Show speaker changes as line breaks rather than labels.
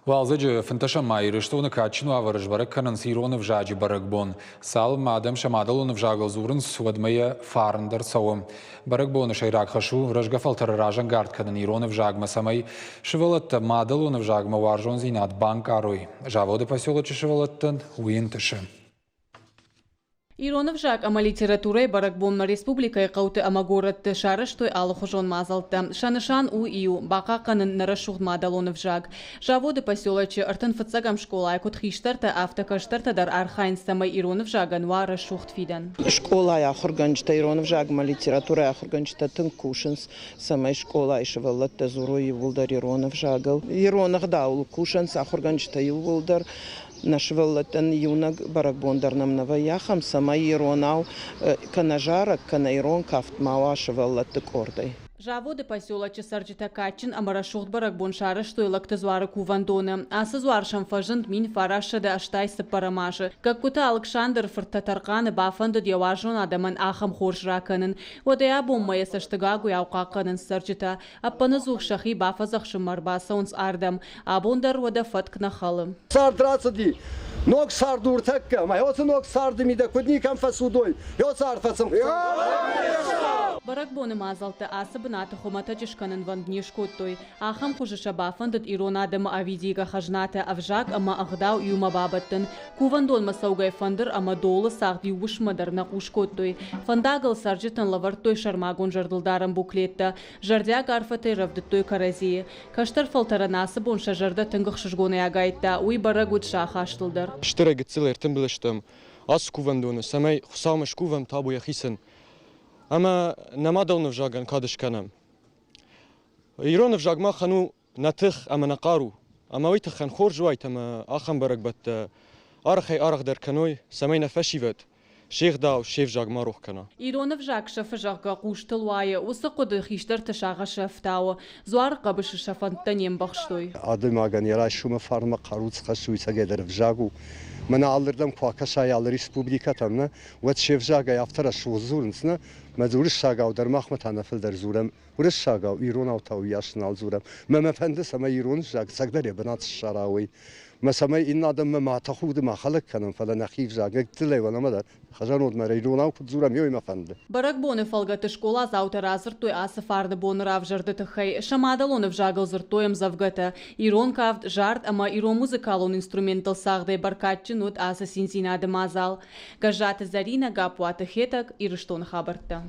Валзаджи фанташамай рештовна качну аварж барак канан сирона в жаджи баракбон. Сал мадам шамадалон в жагал зурн свадмая фарндер савом. Баракбон шайрак хашу рожга фалтар ражан гард канан ирона в жагма самай. Шевалат мадалон в жагма варжон зинат банк арой. Жавода поселочи шевалаттан уинтышы.
Иронов жак ама литературой баракбонна республикой қауты ама город шарыш той алы хужон мазалты. Шанышан у ию бақа қанын нарашуғд мадалонов жак. Жаводы поселочи артын фыцагам школа айкут хиштарта автокаштарта дар архайн самай Иронов жаган вара шуғд фидан.
Школа я хурганчта Иронов жак ама литература я хурганчта тын кушанс самай школа айшывалатта зуру ювулдар Иронов жагал. Иронах даул кушанс а хурганчта ювулдар. Нашвеллатен юнаг баракбондар нам наваяхам сама иронау канажарак канаирон кафт мауа швеллатты кордой.
Жаводы поселочи сарджита качин амарашухт баракбон шарыш той лактазвара кувандоны. Асазвар шамфажент мин фарашады аштайсы парамажы. Какута Александр фыртатарқаны бафанды дьяважон адаман ахам хорш раканын. Одая боммая саштыгагу яуқақанын сарджита. Аппаны зух шахи бафазахшы марбаса онс ардам. Абондар вода фатк нахалым.
Сардрацади. Ног сардур такка. Майоцы ног сарды мида кудникам фасудой. Йо сарфасым.
Баракбоны мазалты асыбыната хомата жишканын ванднешкот той. Ахам хужыша бафандыт ирона адымы авидига хажната авжак ама агдау юма бабаттын. Кувандон масаугай фандыр ама долы сағди ушмадар на ушкот той. Фандагал сарджитын лавар той шармагон жардылдарым буклетта. Жардя гарфатай равдыт той каразии. Каштар фалтаранасы бонша жарда тынгық шыжгоны агайтта. Уй барагут шаха аштылдар.
Штырагы цил эртін біліштім. Ас кувандоны самай хусамыш кувам табу яхисын. Ама намадалны в жаган кадыш канам. Иронов жагма хану натых ама нақару. Ама вайтых хан хор жуайт ама ахам барак бат арахай арах дар каной самай нафашиват. Шейх дау шейх жагма рух кана.
Иронов жак шафы жагга куштылуайы. Усы құды хиштар тышаға шафтауы. Зуар қабышы шафанттанем бақштой.
Adım agan yara şuma farma karutsqa suisa gelir v žagu. Mana alırdım kuakaşay alır respublikatamna. Vat şevžaga yaftara şuzurnsna. Mazuriş şaga udar mahmet anafil dar zuram. Uriş şaga İron avtav yaşnal zuram. Mama fendi sama İron žag sagdar ya banat şarawi. Mesela in adam ma taxudu ma xalq kanın falan axif žaga tlay wala madar. Xajanod ma İron av zuram yoy ma fendi.
Баракбоны фалгаты школа заутара зыртой асы фарды бонырав жарды тыхай. Шамадалонов жагал зыртоем завгата. Ирон кавд жарт ама ирон музыкалон инструментал сағдай баркатчы нот асы синсинады мазал. Гажаты Зарина гапуаты хетак ирыштон хабарта.